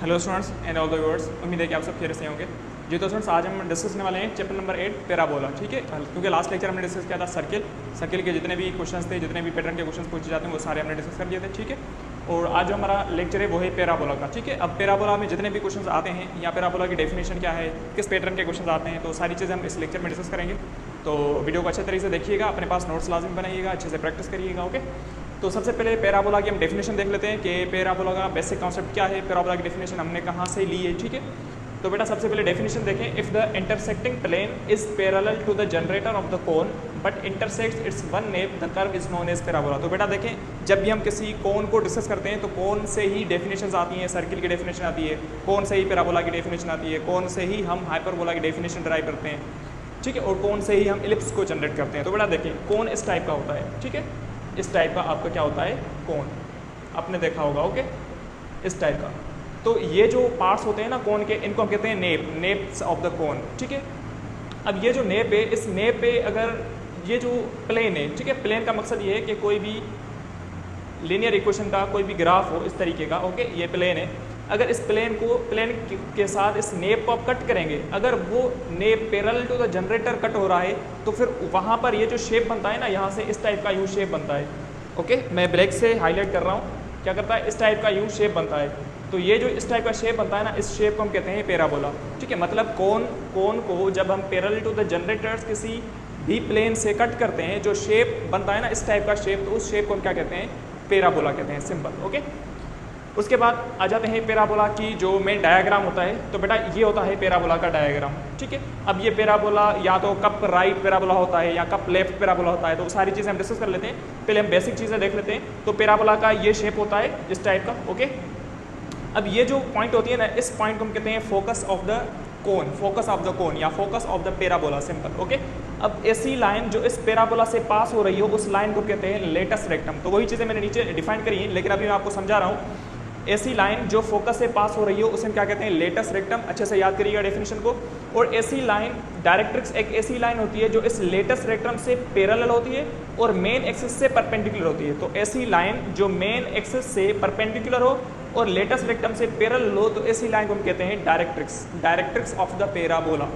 Hello students and all the viewers, उम्मीद है कि आप सब खैरियत से होंगे। जी तो स्टूडेंट्स, आज हम डिस्कस करने वाले हैं चैप्टर नंबर 8 पैराबोला। ठीक है, क्योंकि लास्ट लेक्चर हमने डिस्कस किया था सर्किल के जितने भी क्वेश्चंस थे, जितने भी पैटर्न के क्वेश्चंस पूछे जाते हैं वो सारे हमने डिस्कस कर दिए थे। ठीक है, और आज जो हमारा लेक्चर है वो है पैराबोला का। ठीक है, अब पैराबोला में जितने भी क्वेश्चंस आते हैं या पैराबोला की डेफिनेशन क्या है, किस पैटर्न के क्वेश्चन आते हैं, तो सारी चीज़ें हम इस लेक्चर में डिस्कस करेंगे। तो वीडियो को अच्छे तरीके से देखिएगा, अपने पास नोट्स लाजिम बनाइएगा, अच्छे से प्रैक्टिस करिएगा। ओके, तो सबसे पहले पैराबोला की हम डेफिनेशन देख लेते हैं कि पैराबोला का बेसिक कॉन्सेप्ट क्या है, पैराबोला की डेफिनेशन हमने कहाँ से ली है। ठीक है, तो बेटा सबसे पहले डेफिनेशन देखें। If the intersecting plane is parallel to the generator of the cone but intersects its one nappe the curve is known as parabola. तो बेटा देखें, जब भी हम किसी कोन को डिस्कस करते हैं तो कोन से ही डेफिनेशन आती हैं, सर्किल की डेफिनेशन आती है, कोन से ही पैराबोला की डेफिनेशन आती है, कोन से ही हम हाइपरबोला की डेफिनेशन ड्राइव करते हैं। ठीक है, और कोन से ही हम इलिप्स को जनरेट करते हैं। तो बेटा देखें, कोन इस टाइप का होता है। ठीक है, इस टाइप का आपका क्या होता है, कोन, आपने देखा होगा। ओके, इस टाइप का। तो ये जो पार्ट्स होते हैं ना कोन के, इनको हम कहते हैं नेप्स ऑफ द कोन। ठीक है, अब ये जो नेप है, इस नेप पे अगर ये जो प्लेन है, ठीक है, प्लेन का मकसद ये है कि कोई भी लीनियर इक्वेशन का कोई भी ग्राफ हो इस तरीके का। ओके, ये प्लेन है, अगर इस प्लेन के साथ इस नेप को आप कट करेंगे, अगर वो nappe parallel to the generator cut हो रहा है तो फिर वहाँ पर ये जो शेप बनता है ना, यहाँ से इस टाइप का यू शेप बनता है। ओके, मैं ब्लैक से हाईलाइट कर रहा हूँ, क्या करता है, इस टाइप का यू शेप बनता है। तो ये जो इस टाइप का शेप बनता है ना, इस शेप को हम कहते हैं पैराबोला। ठीक है, मतलब कोन को जब हम पैरेलल टू द जनरेटर्स किसी भी प्लेन से कट करते हैं, जो शेप बनता है ना इस टाइप का शेप, तो उस शेप को हम क्या कहते हैं, पैराबोला कहते हैं, सिंपल। ओके, उसके बाद आ जाते हैं पैराबोला की जो मेन डायग्राम होता है। तो बेटा ये होता है पैराबोला का डायग्राम। ठीक है, अब ये पैराबोला या तो कप राइट पैराबोला होता है या कप लेफ्ट पैराबोला होता है, तो सारी चीज़ें हम डिस्कस कर लेते हैं। पहले हम बेसिक चीज़ें देख लेते हैं। तो पैराबोला का ये शेप होता है इस टाइप का। ओके, अब ये जो पॉइंट होती है ना, इस पॉइंट को हम कहते हैं focus of the cone, focus of the cone या focus of the parabola, simple. Okay, अब ऐसी लाइन जो इस पैराबोला से पास हो रही हो, उस लाइन को कहते हैं लेटस रेक्टम। तो वही चीज़ें मैंने नीचे डिफाइन करी हैं, लेकिन अभी मैं आपको समझा रहा हूँ। ऐसी लाइन जो फोकस से पास हो रही हो उसे हम क्या कहते हैं, लेटस रेक्टम। अच्छे से याद करिएगा डेफिनेशन को। और ऐसी लाइन, डायरेक्ट्रिक्स एक ऐसी लाइन होती है जो इस लेटस रेक्टम से पैरेलल होती है और मेन एक्सिस से परपेंडिकुलर होती है। तो ऐसी लाइन जो मेन एक्सिस से परपेंडिकुलर हो और लेटस रेक्टम से पैरेलल हो, तो ऐसी लाइन को हम कहते हैं directrix of the parabola.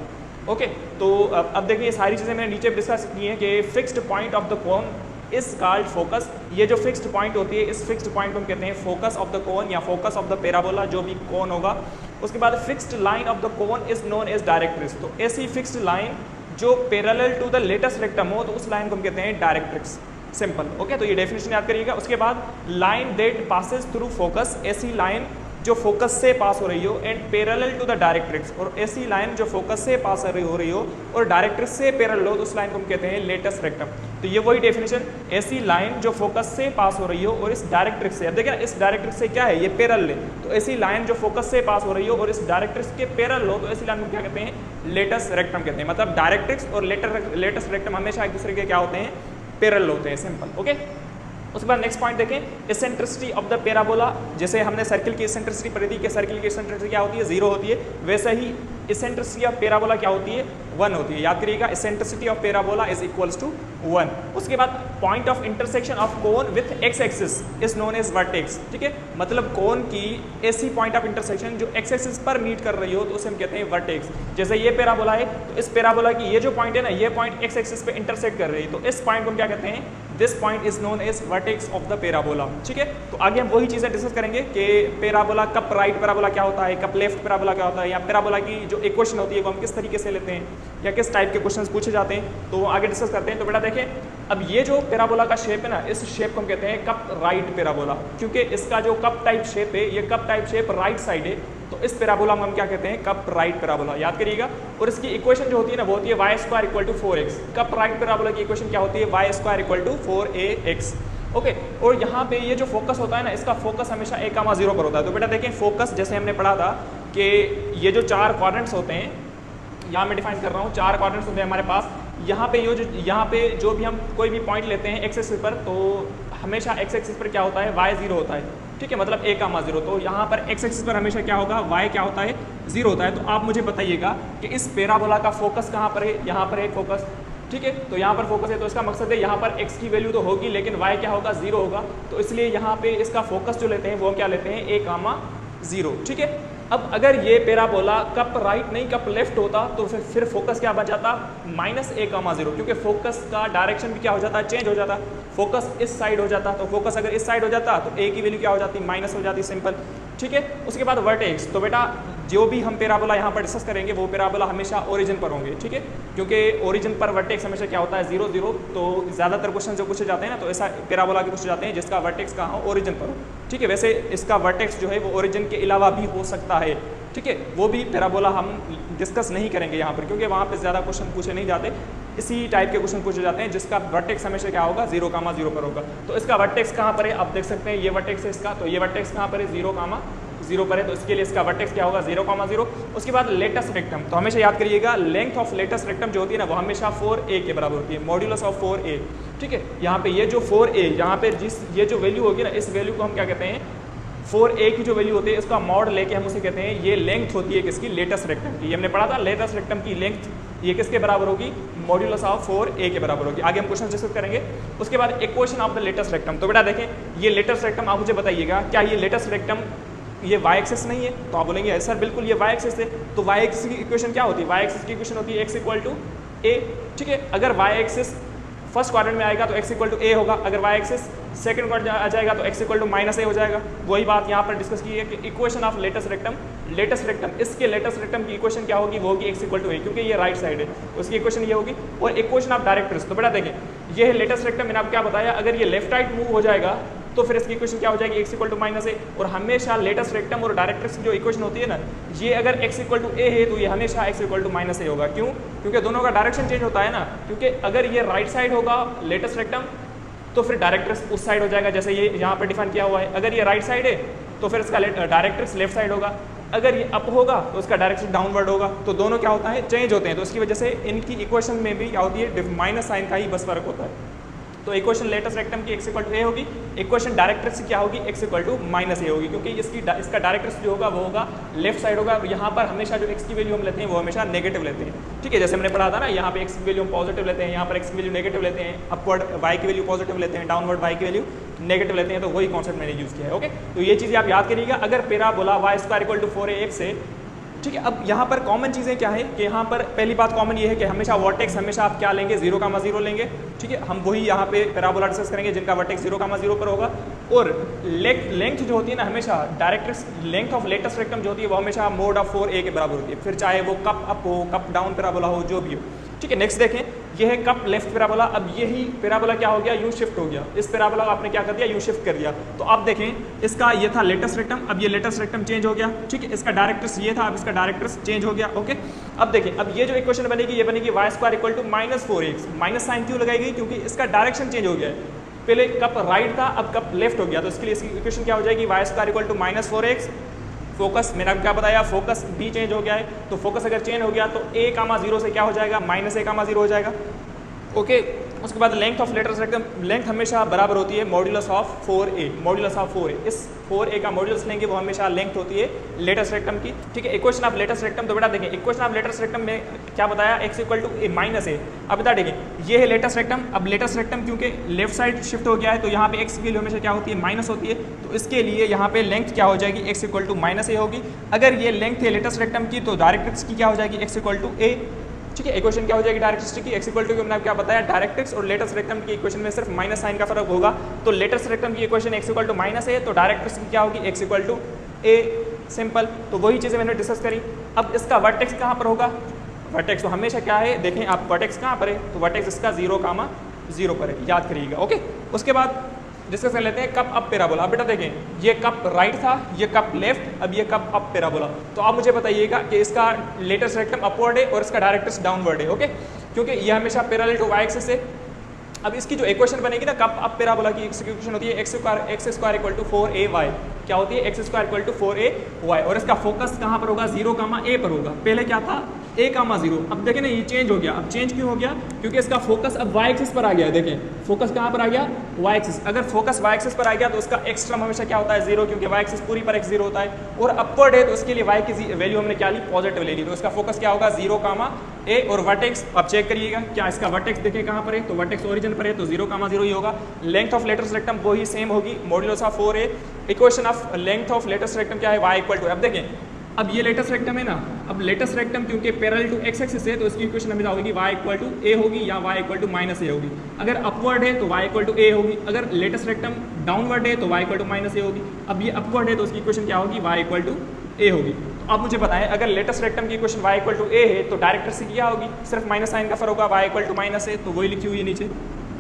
Okay, तो अब देखिए सारी चीज़ें मैंने नीचे डिस्कस की हैं कि fixed point of the cone is called focus. ये जो फिक्स्ड पॉइंट होती है, इस फिक्स्ड पॉइंट को हम कहते हैं फोकस ऑफ द कोन या फोकस ऑफ द पैराबोला, जो भी कोन होगा। उसके बाद fixed line of the cone is known as directrix. तो ऐसी फिक्स्ड लाइन जो parallel to the latus rectum हो, तो उस लाइन को हम कहते हैं डायरेक्ट्रिक्स, सिंपल। ओके, तो ये डेफिनेशन याद करिएगा। उसके बाद line that passes through focus, ऐसी लाइन जो फोकस से पास हो रही हो and parallel to the directrix, और ऐसी लाइन जो फोकस से पास हो रही हो और डायरेक्ट्रिक्स से पैरेलल हो, तो उस लाइन को हम कहते हैं लेटस रेक्टम। तो ये वही डेफिनेशन, ऐसी लाइन जो फोकस से पास हो रही हो और इस डायरेक्ट्रिक्स से, अब देखिए इस डायरेक्ट्रिक्स से क्या है, ये पैरेलल है, तो ऐसी लाइन जो फोकस से पास हो रही हो और इस डायरेक्ट्रिक्स के पैरेलल हो, तो ऐसी लाइन को क्या कहते हैं, लेटस रेक्टम कहते हैं। मतलब डायरेक्ट्रिक्स और लेटस रेक्टम हमेशा एक दूसरे के क्या होते हैं, पैरेलल होते हैं, सिंपल। ओके, उसके बाद नेक्स्ट पॉइंट देखें, इसेंट्रिसिटी ऑफ द पैराबोला। जैसे हमने सर्किल की इसेंट्रिसिटी पढ़ी थी कि सर्किल की इसेंट्रिसिटी क्या होती है, 0 होती है, वैसे ही इसेंट्रिसिटी ऑफ पैराबोला क्या होती है, 1 होती है। याद करिएगा, eccentricity of parabola is equals to 1। उसके बाद point of intersection of cone with X axis is known as vertex. ठीक है, मतलब कोन की ऐसी पॉइंट ऑफ इंटरसेक्शन जो एक्स एक्सिस पर मीट कर रही हो, तो उसे हम कहते हैं वर्टेक्स। जैसे ये पैराबोला है, तो इस पैराबोला की ये जो पॉइंट है ना, ये पॉइंट एक्स एक्सिस पे इंटरसेक्ट कर रही है, तो इस पॉइंट को हम क्या कहते हैं, this point is known as vertex of the parabola. ठीक है, तो आगे हम वही चीज़ें डिस्कस करेंगे कि पैराबोला, कप राइट पैराबोला क्या होता है, कप लेफ्ट पैराबोला क्या होता है, या पैराबोला की जो इक्वेशन होती है वो हम किस तरीके से लेते हैं या किस टाइप के क्वेश्चंस पूछे जाते हैं, तो आगे डिस्कस करते हैं। तो बेटा देखें, अब ये जो पैराबोला का शेप है ना, इस शेप को हम कहते हैं कप राइट पैराबोला, क्योंकि इसका जो कप टाइप शेप है, ये cup type shape right side है, तो इस पैराबोला में हम क्या कहते हैं, कप राइट पैराबोला। याद करिएगा। और इसकी इक्वेशन जो होती है ना, वो होती है y² equal to 4x। Cup right parabola की इक्वेशन क्या होती है, y² equal to 4ax। Okay, और यहाँ पे ये जो फोकस होता है ना, इसका फोकस हमेशा a, 0 पर होता है। तो बेटा देखें, फोकस जैसे हमने पढ़ा था कि ये जो 4 क्वाड्रेंट्स होते हैं, यहाँ मैं डिफाइन कर रहा हूँ, 4 क्वाड्रेंट्स होते हैं हमारे पास। यहाँ पे जो भी हम कोई भी पॉइंट लेते हैं एक्स एक्सिस पर, तो हमेशा एक्स एक्सिस पर क्या होता है, y 0 होता है। ठीक है, मतलब a, 0। तो यहाँ पर एक्स एक्सिस पर हमेशा क्या होगा, y क्या होता है, 0 होता है। तो आप मुझे बताइएगा कि इस पैराबोला का फोकस कहाँ पर है, यहाँ पर है फोकस। ठीक है, तो यहाँ पर फोकस है, तो इसका मकसद है यहाँ पर x की वैल्यू तो होगी, लेकिन y क्या होगा, 0 होगा। तो इसलिए यहाँ पे इसका फोकस जो लेते हैं वो क्या लेते हैं, a, 0। ठीक है, अब अगर ये पैराबोला कप राइट नहीं कप लेफ्ट होता तो फिर फोकस क्या बच जाता, -a,0, क्योंकि फोकस का डायरेक्शन भी क्या हो जाता है, चेंज हो जाता। फोकस इस साइड हो जाता, तो फोकस अगर इस साइड हो जाता तो a की वैल्यू क्या हो जाती, माइनस हो जाती, सिंपल। ठीक है, उसके बाद वर्टेक्स, तो बेटा जो भी हम पैराबोला यहाँ पर डिस्कस करेंगे वो पैराबोला हमेशा ओरिजिन पर होंगे। ठीक है, क्योंकि ओरिजिन पर वर्टेक्स हमेशा क्या होता है, 0 0, तो ज़्यादातर क्वेश्चन जो पूछे जाते हैं ना तो ऐसा पैराबोला के पूछे जाते हैं जिसका वर्टेक्स कहाँ हो, ओरिजिन पर हो। ठीक है, वैसे इसका वर्टेक्स जो है वो ओरिजिन के अलावा भी हो सकता है। ठीक है, वो भी पैराबोला हम डिस्कस नहीं करेंगे यहाँ पर, क्योंकि वहाँ पर ज़्यादा क्वेश्चन पूछे नहीं जाते, इसी टाइप के क्वेश्चन पूछे जाते हैं जिसका वर्टेक्स हमेशा क्या होगा, 0,0 पर होगा। तो इसका वर्टेक्स कहाँ पर है, आप देख सकते हैं ये वर्टेक्स है इसका, तो ये वर्टेक्स कहाँ पर है, 0,0 पर है, तो इसके लिए इसका वर्टेक्स क्या होगा, 0,0। उसके बाद लेटस रेक्टम, तो हमेशा याद करिएगा लेंथ ऑफ लेटस रेक्टम जो होती है ना वो हमेशा 4a के बराबर होती है, मॉड्यूलस ऑफ 4a। ठीक है, यहाँ पे ये जो 4a, यहाँ पे ये जो वैल्यू होगी ना, इस वैल्यू को हम क्या कहते हैं, 4a की जो वैल्यू होती है इसका मॉड लेके हम उसे कहते हैं, ये लेंथ होती है किसकी, लेटस रेक्टम की। ये हमने पढ़ा था, लेटस रेक्टम की लेंथ ये किसके बराबर होगी, मॉड्यूलस ऑफ 4a के बराबर होगी। आगे हम क्वेश्चन डिस्कस करेंगे। उसके बाद equation of the latus rectum, तो बेटा देखें ये लेटस रेक्टम, आप मुझे बताइएगा क्या ये लेटस रेक्टम ये y एक्सिस नहीं है, तो आप बोलेंगे सर बिल्कुल ये y एक्सिस है। तो y एक्सिस की इक्वेशन क्या होती है, y एक्सिस की इक्वेशन होती है x = a। ठीक है, अगर y एक्सिस फर्स्ट क्वाड्रेंट में आएगा तो x = a होगा, अगर y एक्सिस सेकंड क्वाड्रेंट आ जाएगा तो x = -a हो जाएगा। वही बात यहाँ पर डिस्कस की है कि इक्वेशन ऑफ लेटस रेक्टम, इसके लेटस रेक्टम की इक्वेशन क्या होगी, वो होगी x = a, क्योंकि ये राइट साइड है, उसकी इक्वेशन ये होगी। और इक्वेशन ऑफ डायरेक्ट्रिक्स, तो बेटा देखें ये है लेटस रेक्टम, मैंने आपको क्या बताया, अगर ये लेफ्ट राइट मूव हो जाएगा तो फिर इसकी इक्वेशन क्या हो जाएगी, x = -a। और हमेशा लेटस रेक्टम और डायरेक्ट्रिक्स की जो इक्वेशन होती है ना, ये अगर x = a है तो ये हमेशा x = -a होगा। क्यों, क्योंकि दोनों का डायरेक्शन चेंज होता है ना, क्योंकि अगर ये राइट साइड होगा लेटस रेक्टम तो फिर डायरेक्ट्रिक्स उस साइड हो जाएगा, जैसे ये यहाँ पर डिफाइन किया हुआ है। अगर ये राइट साइड है तो फिर इसका डायरेक्ट्रिक्स लेफ्ट साइड होगा, अगर ये अप होगा तो उसका डायरेक्शन डाउनवर्ड होगा, तो दोनों क्या होता है, चेंज होते हैं। तो इसकी वजह से इनकी इक्वेशन में भी क्या होती है, माइनस साइन का ही बस फर्क होता है। तो इक्वेशन लेटस रेक्टम की x = a होगी, इक्वेशन डायरेक्ट्रिक्स की क्या होगी, x = -a होगी, क्योंकि इसका डायरेक्ट्रिक्स जो होगा वो होगा लेफ्ट साइड होगा। और यहाँ पर हमेशा जो x की वैल्यू हम लेते हैं वो हमेशा नेगेटिव लेते हैं। ठीक है, जैसे हमने पढ़ा था ना, यहाँ पे x की वैल्यू हम पॉजिटिव लेते हैं, यहाँ पर x की वैल्यू नेगेटिव लेते हैं, अपवर्ड y की वैल्यू पॉजिटिव लेते हैं, डाउनवर्ड y की वैल्यू नेगेटिव लेते हैं। तो वही कॉन्सेप्ट मैंने यूज़ किया है। ओके, तो ये चीज़ें आप याद करिएगा। अगर पैराबोला y = 4ax है, ठीक है। अब यहाँ पर कॉमन चीज़ें क्या है कि यहाँ पर पहली बात कॉमन ये है कि हमेशा वर्टेक्स हमेशा आप क्या लेंगे, 0,0 लेंगे। ठीक है, हम वही यहाँ पे पैराबोला डिस्कस करेंगे जिनका वर्टेक्स 0,0 पर होगा। और लेंथ जो होती है ना, हमेशा directrix length of latus rectum जो होती है वो हमेशा मोड ऑफ 4a के बराबर होती है, फिर चाहे वो कप अप हो, कप डाउन पैराबोला हो, जो भी हो। ठीक है, नेक्स्ट देखें, ये है कप लेफ्ट पैराबोला। अब यही पैराबोला क्या हो गया, यू शिफ्ट हो गया। इस पैराबोला को आपने क्या कर दिया, यू शिफ्ट कर दिया। तो आप देखें, इसका ये था लेटस रेक्टम, अब ये लेटस रेक्टम चेंज हो गया। ठीक है, इसका डायरेक्ट्रिक्स ये था, अब इसका डायरेक्ट्रिक्स चेंज हो गया। ओके, अब देखें, अब ये जो इक्वेशन बनेगी ये बनेगी y = -4x। माइनस साइन क्यों लगाई गई, क्योंकि इसका डायरेक्शन चेंज हो गया है। पहले कप राइट था, अब कप लेफ्ट हो गया, तो इसके लिए इसकी इक्वेशन क्या हो जाएगी, y = -4x। फोकस मैंने आपको क्या बताया, फोकस भी चेंज हो गया है, तो फोकस अगर चेंज हो गया तो a,0 से क्या हो जाएगा, -a,0 हो जाएगा। ओके, उसके बाद length of latus rectum, length हमेशा बराबर होती है modulus of 4a, modulus of 4a। इस 4a का मॉड्यूलस लेंगे वो हमेशा लेंथ होती है लेटस रेक्टम की। ठीक है, इक्वेशन ऑफ लेटस रेक्टम, तो बेटा देखें इक्वेशन ऑफ लेटस रेक्टम में क्या बताया, x = a। अब बता देखें, ये है लेटस रेक्टम। अब लेटस रेक्टम क्योंकि लेफ्ट साइड शिफ्ट हो गया है तो यहाँ पे x की वैल्यू हमेशा क्या होती है, माइनस होती है। तो इसके लिए यहाँ पे लेंथ क्या हो जाएगी, x = -a होगी। अगर ये लेंथ है लेटस रेक्टम की तो डायरेक्ट्रिक्स की क्या हो जाएगी, x = a। ठीक है, इक्वेशन क्या हो जाएगी डायरेक्ट्रिक्स की, x = मैंने क्या बताया, डायरेक्ट्रिक्स और लेटस रेक्टम की इक्वेशन में सिर्फ माइनस साइन का फर्क होगा। तो लेटस रेक्टम की इक्वेशन x = -a, तो डायरेक्ट्रिक्स की क्या होगी, x = a, सिंपल। तो वही चीज़ें मैंने डिस्कस करी। अब इसका वर्टेक्स कहाँ पर होगा, वर्टेक्स तो हमेशा क्या है, देखें आप वर्टेक्स कहाँ पर है, तो वर्टेक्स इसका 0,0 पर है, याद करिएगा। ओके, उसके बाद डिस्कस कर लेते हैं कप अप पैराबोला। अब बेटा देखें, ये कप राइट था, ये कप लेफ्ट, अब ये कप अप पैराबोला। तो आप मुझे बताइएगा कि इसका लेटस रेक्टम अपवर्ड है और इसका डायरेक्ट्रिक्स डाउनवर्ड है। ओके, क्योंकि ये हमेशा पैरेलल टू y एक्सिस है। अब इसकी जो इक्वेशन बनेगी ना कप अप पैराबोला की, इक्वेशन होती है x² = 4ay। क्या होती है, x² = 4ay। और इसका फोकस कहाँ पर होगा, 0,a पर होगा। पहले क्या था, a,0। अब देखें ना, ये चेंज हो गया। अब चेंज क्यों हो गया, क्योंकि इसका फोकस अब y एक्सिस पर आ गया है। देखें फोकस कहाँ पर आ गया, y एक्सिस। अगर फोकस y एक्सिस पर आ गया तो उसका x टर्म हमेशा क्या होता है, 0, क्योंकि y एक्सिस पूरी पर x 0 होता है। और अपवर्ड है तो उसके लिए y की वैल्यू हमने क्या ली, पॉजिटिव ले ली। तो इसका फोकस क्या होगा, 0,a। और वर्टेक्स आप चेक करिएगा, क्या इसका वर्टेक्स देखें कहाँ पर है, तो वर्टेक्स ओरिजिन पर है, तो 0,0 ही होगा। लेंथ ऑफ लेटस रेक्टम वही सेम होगी, modulus of 4a। Equation of length of latus rectum क्या है, y = अब देखें अब ये लेटेस्ट रेक्टम है ना, अब लेटेस्ट रेक्टम क्योंकि पैरेलल टू एक्स एक्सिस है तो इसकी इक्वेशन हमेशा होगी y इक्वल टू ए होगी या y इक्वल टू माइनस ए होगी। अगर अपवर्ड है तो y इक्वल टू ए होगी, अगर लेटेस्ट रेक्टम डाउनवर्ड है तो y इक्वल टू माइनस ए होगी। अब ये अपवर्ड है तो उसकी इक्वेशन क्या होगी, y इक्वल टू ए होगी। तो अब मुझे बताएं अगर लेटेस्ट रेक्टम की इक्वेशन y इक्वल टू ए है तो डायरेक्टर से क्या होगी, सिर्फ माइनस साइन का फर्क होगा, y equal to minus A, तो वही लिखी हुई है नीचे,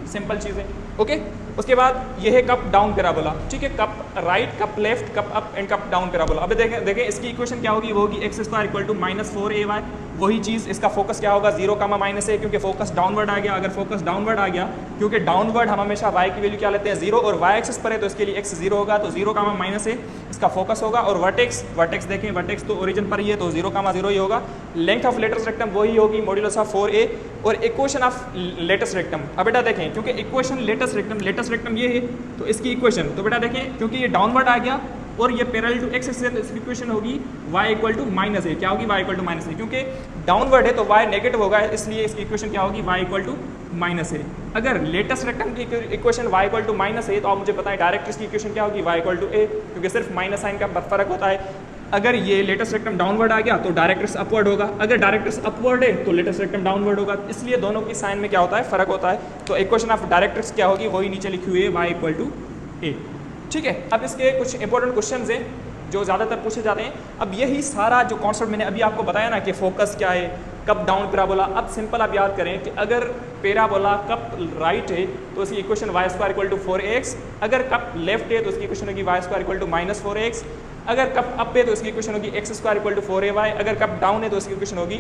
सिंपल चीज़ है। ओके, उसके बाद ये है कप डाउन पैराबोला, ठीक है, cup right, cup left, cup up and cup down parabola. अब देखें इसकी इक्वेशन क्या होगी, वो होगी x square equal to minus 4ay। वही चीज़, इसका फोकस क्या होगा, 0 कामा माइनस ए, क्योंकि फोकस डाउनवर्ड आ गया। अगर फोकस डाउनवर्ड आ गया, क्योंकि डाउनवर्ड हम हमेशा y की वैल्यू क्या लेते हैं, 0, और y एक्सिस पर है तो इसके लिए x 0 होगा, तो 0 कामा माइनस ए इसका फोकस होगा। और वर्टेक्स देखें, वर्टेक्स तो ओरिजिन पर ही है तो 0 कामा 0 ही होगा। लेंथ ऑफ लेटेस्ट रेक्टम वही होगी मॉड्यूलस ऑफ 4a। और इक्वेशन ऑफ लेटेस्ट रेक्टम, अब बेटा देखें क्योंकि इक्वेशन लेटेस्ट रेक्टम ये है तो इसकी इक्वेशन, तो बेटा देखें क्योंकि ये डाउनवर्ड आ गया और ये पैरेलल टू एक्स एक्सिस है तो इसकी इक्वेशन होगी y इक्वल टू माइनस ए। क्या होगी, y इक्वल टू माइनस ए, क्योंकि डाउनवर्ड है तो y नेगेटिव होगा, इसलिए इसकी इक्वेशन क्या होगी, y equal to minus A. अगर लेटेस्ट रेक्टम की equation y equal to minus A तो आप मुझे बताएं डायरेक्ट की इक्वेशन क्या होगी, y इक्वल टू ए, क्योंकि सिर्फ माइनस साइन का फर्क होता है। अगर ये लेटेस्ट रेक्टम डाउनवर्ड आ गया तो डायरेक्टर्स अपवर्ड होगा, अगर डायरेक्टर्स अपवर्ड है तो लेटेस्ट रेक्टम डाउनवर्ड होगा, इसलिए दोनों की साइन में क्या होता है, फर्क होता है। तो इक्वेशन ऑफ डायरेक्टर्स क्या होगी, वही नीचे लिखी हुई है, y इक्वल टू ए। ठीक है, अब इसके कुछ इंपॉर्टेंट क्वेश्चन हैं जो ज़्यादातर पूछे जाते हैं। अब यही सारा जो कॉन्सेप्ट मैंने अभी आपको बताया ना कि फोकस क्या है, कप डाउन पैराबोला, अब सिंपल आप याद करें कि अगर पैराबोला कप राइट है तो उसकी equation y square equal to 4x, अगर कप लेफ्ट है तो उसकी इक्वेशन होगी y square equal to minus 4x, अगर कप अप है तो उसकी इक्वेशन होगी x square equal to 4ay, अगर कप डाउन है तो उसकी इक्वेशन होगी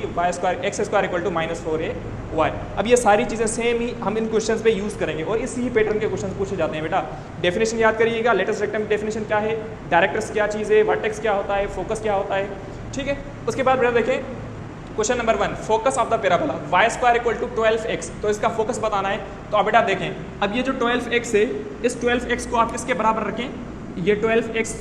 x square equal to minus 4ay। अब ये सारी चीज़ें सेम ही हम इन क्वेश्चंस पे यूज़ करेंगे और इसी पैटर्न के क्वेश्चन पूछे जाते हैं। बेटा डेफिनेशन याद करिएगा, लेटेस्ट रेक्टम की डेफिनेशन क्या है, डायरेक्टर्स क्या चीज़ है, वर्टेक्स क्या होता है, फोकस क्या होता है। ठीक है, उसके बाद बेटा देखें question number 1, focus of the parabola y square equal to 12x, तो इसका फोकस बताना है। तो आप बेटा देखें, अब ये जो 12x है, इस 12x को आप किसके बराबर रखें, ये 12x,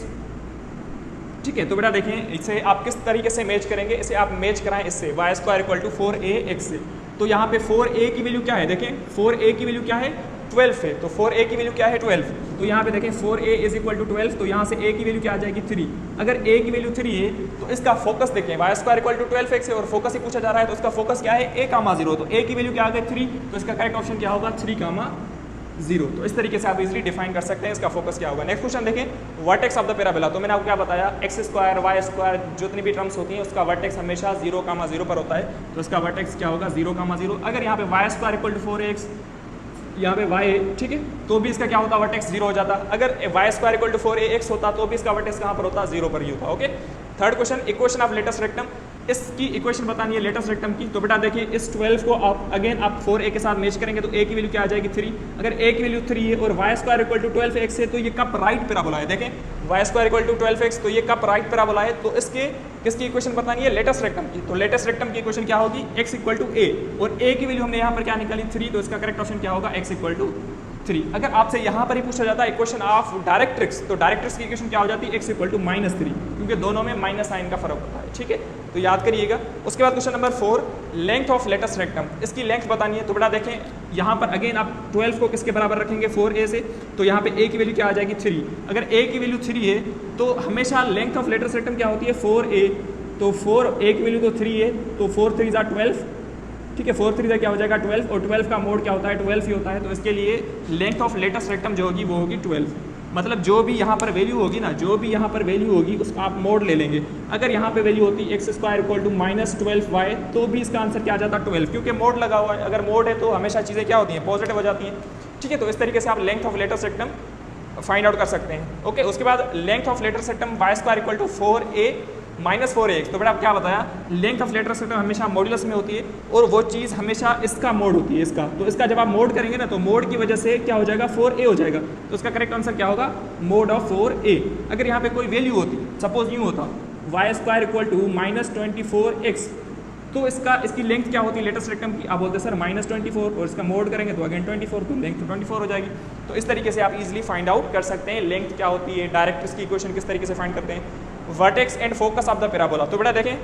ठीक है। तो बेटा देखें इसे आप किस तरीके से मैच करेंगे, इसे आप मैच कराएं इससे y square equal to 4ax से। तो यहाँ पे 4a की वैल्यू क्या है, देखें 4a की वैल्यू क्या है, 12 है, तो 4a की वैल्यू क्या है, 12। तो यहाँ पे देखें 4a इज इक्वल टू 12, तो यहाँ से a की वैल्यू क्या आ जाएगी, 3। अगर a की वैल्यू 3 है तो इसका फोकस देखें, y square equal to 12x है और फोकस ही पूछा जा रहा है, तो इसका फोकस क्या है, a कामा 0, तो a की वैल्यू क्या आ गई 3, तो इसका करेक्ट ऑप्शन क्या होगा, 3 कामा 0। तो इस तरीके से आप इजीली डिफाइन कर सकते हैं इसका फोकस क्या होगा। नेक्स्ट क्वेश्चन देखें, वर्टेक्स ऑफ द पैराबोला, तो मैंने आपको क्या बताया, एक्स स्क्वायर वाई स्क्वायर जितनी भी टर्म्स होती हैं उसका वर्टेक्स हमेशा 0 कामा 0 पर होता है, तो इसका वर्टेक्स क्या होगा, 0 कामा 0। अगर यहाँ पे Y square equal to 4x, यहाँ पे y है, ठीक है, तो भी इसका क्या होता, वर्टेक्स 0 हो जाता। अगर Y square equal to 4ax होता तो भी इसका वर्टेक्स कहाँ पर होता, 0 पर ही होता। Okay, third question, equation of latus rectum, इसकी इक्वेशन बतानी है लेटेस्ट रेक्टम की। तो बेटा देखिए इस 12 को आप अगेन आप 4a के साथ मैच करेंगे तो a की वैल्यू क्या आ जाएगी, 3। अगर a की वैल्यू 3 है और y square equal to 12x है तो ये कप राइट पैराबोला है। देखें y square equal to 12x, तो ये कप राइट पैराबोला है, तो इसके किसकी इक्वेशन बतानी है, लेटेस्ट रेक्टम की। तो लेटेस्ट रेक्टम की इक्वेशन क्या होगी, x इक्वल टू a, और a की वैल्यू हमने यहाँ पर क्या निकाली, 3, तो इसका करेक्ट ऑप्शन क्या होगा, x इक्वल टू 3। अगर आपसे यहाँ पर ही पूछा जाता है इक्वेशन ऑफ डायरेक्ट्रिक्स, तो डायरेक्ट्रिक्स की इक्वेशन क्या हो जाती है, x इक्वल टू -3, क्योंकि दोनों में माइनस साइन का फर्क होता है। ठीक है, तो याद करिएगा। उसके बाद question number 4, length of latus rectum, इसकी लेंथ बतानी है। तो बेटा देखें यहाँ पर अगेन आप 12 को किसके बराबर रखेंगे, 4a से, तो यहाँ पे a की वैल्यू क्या आ जाएगी, 3। अगर a की वैल्यू 3 है तो हमेशा लेंथ ऑफ लेटेस्ट रेक्टम क्या होती है, 4a, तो 4a की वैल्यू तो 3 है, तो 4 3 = 12, ठीक है, 4 3 क्या हो जाएगा 12, और 12 का मोड क्या होता है, 12 ही होता है, तो इसके लिए लेंथ ऑफ लेटेस्ट रेक्टम जो होगी वो होगी 12। मतलब जो भी यहाँ पर वैल्यू होगी ना, जो भी यहाँ पर वैल्यू होगी उसका आप मोड ले लेंगे। अगर यहाँ पे वैल्यू होती x square equal to -12y, तो भी इसका आंसर क्या आ जाता, 12, क्योंकि मोड लगा हुआ है। अगर मोड है तो हमेशा चीज़ें क्या होती हैं, पॉजिटिव हो जाती हैं। ठीक है, तो इस तरीके से आप length of latus rectum find out कर सकते हैं। ओके, उसके बाद length of latus rectum y square equal to 4a - 4ax, तो बेटा आप क्या बताया, लेंथ ऑफ लेटेस्ट रेक्टम हमेशा मॉड्यूलस में होती है और वो चीज़ हमेशा इसका मोड होती है, इसका। तो इसका जब आप मोड करेंगे ना तो मोड की वजह से क्या हो जाएगा, 4a हो जाएगा, तो इसका करेक्ट आंसर क्या होगा, मोड ऑफ 4a। अगर यहाँ पे कोई वैल्यू होती, सपोज यूँ होता y square equal to -24x, तो इसकी लेंथ क्या होती है लेटेस्ट रेक्टम की, आप बोलते हैं सर -24, और इसका मोड करेंगे तो अगेन 24, तो लेंथ 24 हो जाएगी। तो इस तरीके से आप इजीली फाइंड आउट कर सकते हैं लेंथ क्या होती है, डायरेक्ट इसकी इक्वेशन किस तरीके से फाइंड करते हैं। Vertex and focus of the parabola, तो बेटा देखें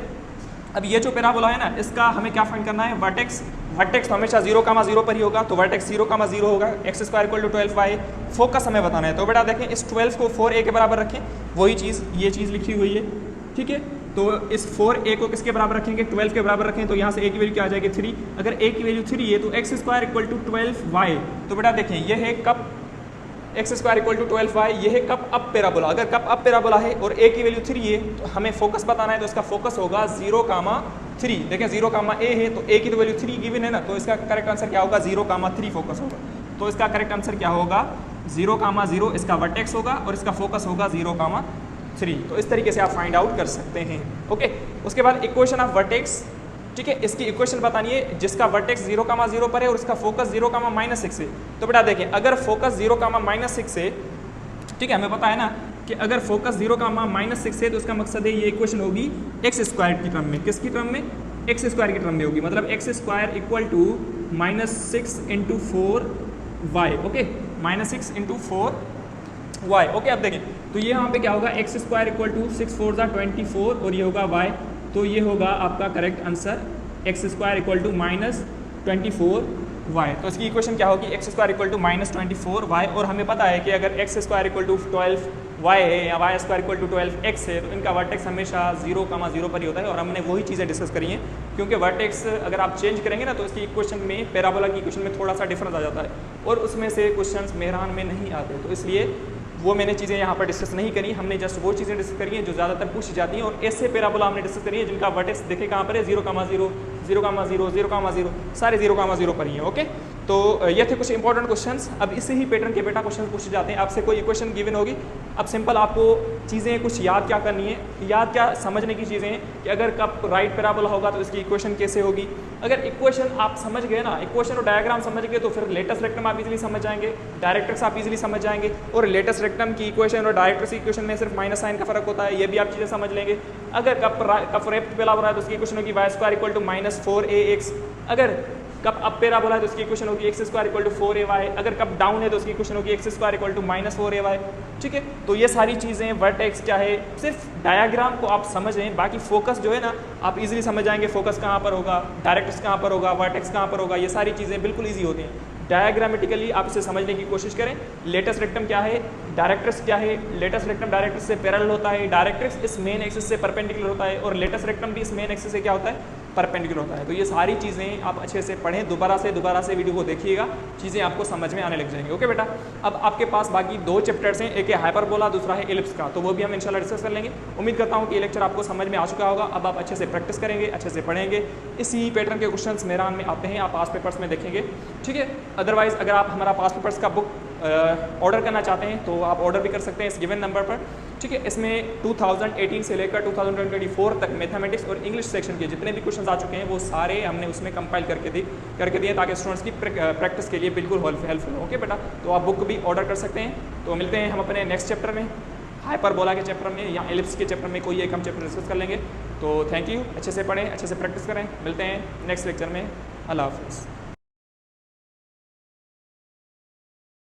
अब ये जो पैराबोला है ना, इसका हमें क्या फाइंड करना है, वर्टेक्स तो हमेशा 0 कामा 0 पर ही होगा, तो वर्टेक्स 0 कामा 0 होगा, x square equal to 12y। Focus हमें बताना है, तो बेटा देखें इस 12 को 4a के बराबर रखें, वही चीज़ ये चीज़ लिखी हुई है। ठीक है, तो इस 4a को किसके बराबर रखेंगे, 12 के बराबर रखें, तो यहाँ से a की वैल्यू क्या आ जाएगी 3। अगर a की वैल्यू 3 है तो x square equal to 12y। तो बेटा देखें ये है cup x square equal to 12y, ये है कप अप पैराबोला। अगर कप अप पैराबोला है और a की वैल्यू 3 है तो हमें फोकस बताना है, तो इसका फोकस होगा 0,3। देखें 0,a है तो a की तो वैल्यू 3 गिवन है ना, तो इसका करेक्ट आंसर क्या होगा 0,3 फोकस होगा। तो इसका करेक्ट आंसर क्या होगा 0,0 इसका वर्टेक्स होगा और इसका फोकस होगा 0,3। तो इस तरीके से आप फाइंड आउट कर सकते हैं। ओके, उसके बाद इक्वेशन ऑफ वर्टेक्स, ठीक है, इसकी इक्वेशन बतानी है जिसका वर्टेक्स 0,0 पर है और इसका फोकस 0,-6 है। तो बेटा देखें अगर फोकस 0,-6 है, ठीक है, हमें पता है ना कि अगर फोकस 0,-6 है तो इसका मकसद है ये इक्वेशन होगी एक्स स्क्वायर की टर्म में। किसकी टर्म में, एक्स स्क्वायर की टर्म में होगी। मतलब x square equal to -6 × 4y। Okay, -6 × 4y। Okay, अब देखें तो ये यहाँ पे क्या होगा, एक्स स्क्वायर इक्वल टू 6 4 = 24 और ये होगा y। तो ये होगा आपका correct answer x square equal to -24y। तो इसकी इक्वेशन क्या होगी, x square equal to -24y। और हमें पता है कि अगर x square equal to 12y है या Y square equal to 12x है तो इनका वर्टेक्स हमेशा 0,0 पर ही होता है। और हमने वही चीज़ें डिस्कस करी हैं, क्योंकि वर्टेक्स अगर आप चेंज करेंगे ना तो इसकी इक्वेशन में, पैराबोला की इक्वेशन में थोड़ा सा डिफरेंस आ जाता है और उसमें से क्वेश्चंस मेहरान में नहीं आते। तो इसलिए वो मैंने चीज़ें यहाँ पर डिस्कस नहीं करी, हमने जस्ट वो चीज़ें डिस्कस करी हैं जो ज़्यादातर पूछी जाती हैं। और ऐसे पैराबोला हमने डिस्कस करी है जिनका वर्टेक्स देखे कहाँ पर है, 0,0, 0,0, 0,0, सारे 0,0 पर ही है। ओके, तो ये थे कुछ इंपॉर्टेंट क्वेश्चंस। अब इसी ही पैटर्न के बेटा क्वेश्चन पूछे जाते हैं। आपसे कोई इक्वेशन गिवन होगी, अब सिंपल आपको चीज़ें कुछ याद क्या करनी है, याद क्या समझने की चीज़ें हैं कि अगर कप राइट पैराबोला होगा तो इसकी इक्वेशन कैसे होगी। अगर इक्वेशन आप समझ गए ना, इक्वेशन और डायग्राम समझ गए तो फिर लेटेस्ट रेक्टम आप इजीली समझ जाएंगे, डायरेक्ट्रिक्स आप इजीली समझ जाएंगे। और लेटेस्ट रेक्टम की इक्वेशन और डायरेक्ट्रिक्स की इक्वेशन में सिर्फ माइनस साइन का फर्क होता है, ये भी आप चीज़ें समझ लेंगे। अगर कप रेक्ट पैराबोला है तो उसकी इक्वेशन होगी y square equal to -4ax। अगर कप अप पैराबोला है तो उसकी इक्वेशन होगी x square equal to 4ay। अगर कप डाउन है तो उसकी इक्वेशन होगी x square equal to -4ay। ठीक है, तो ये सारी चीज़ें वर्टेक्स क्या है, सिर्फ डायग्राम को आप समझें, बाकी फोकस जो है ना आप इजीली समझ जाएंगे। फोकस कहाँ पर होगा, डायरेक्ट्रिक्स कहाँ पर होगा, वर्टेक्स कहाँ पर होगा, ये सारी चीज़ें बिल्कुल ईजी होती हैं। डायग्रामेटिकली आप इसे समझने की कोशिश करें। लेटेस्ट रेक्टम क्या है, डायरेक्ट्रिक्स क्या है, लेटेस्ट रेक्टम डायरेक्ट्रिक्स से पैरेलल होता है, डायरेक्ट्रिक्स इस मेन एक्सिस से परपेंडिकुलर होता है और लेटेस्ट रेक्टम भी इस मेन एक्सिस से क्या होता है, परपेंडिकुलर होता है। तो ये सारी चीज़ें आप अच्छे से पढ़ें, दोबारा से वीडियो को देखिएगा, चीज़ें आपको समझ में आने लग जाएंगी। ओके बेटा, अब आपके पास बाकी 2 चैप्टर्स हैं, एक है हाइपरबोला, दूसरा है एलिप्स का, तो वो भी हम इंशाल्लाह डिस्कस कर लेंगे। उम्मीद करता हूँ कि ये लेक्चर आपको समझ में आ चुका होगा। अब आप अच्छे से प्रैक्टिस करेंगे, अच्छे से पढ़ेंगे, इसी पैटर्न के क्वेश्चंस मेरान में आते हैं, आप पास पेपर्स में देखेंगे। ठीक है, अदरवाइज अगर आप हमारा पास पेपर्स का बुक ऑर्डर करना चाहते हैं तो आप ऑर्डर भी कर सकते हैं इस गिवन नंबर पर। ठीक है, इसमें 2018 से लेकर 2024 तक मैथमेटिक्स और इंग्लिश सेक्शन के जितने भी क्वेश्चंस आ चुके हैं वो सारे हमने उसमें कंपाइल करके दिए ताकि स्टूडेंट्स की प्रैक्टिस के लिए बिल्कुल हेल्पफुल हो। ओके बेटा, तो आप बुक भी ऑर्डर कर सकते हैं। तो मिलते हैं हम अपने नेक्स्ट चैप्टर में, हाइपरबोला के चैप्टर में या एलिप्स के चैप्टर में, कोई एक हम चैप्टर डिस्कस कर लेंगे। तो थैंक यू, अच्छे से पढ़ें, अच्छे से प्रैक्टिस करें। मिलते हैं नेक्स्ट लेक्चर में। अल्लाह हाफ़िज़।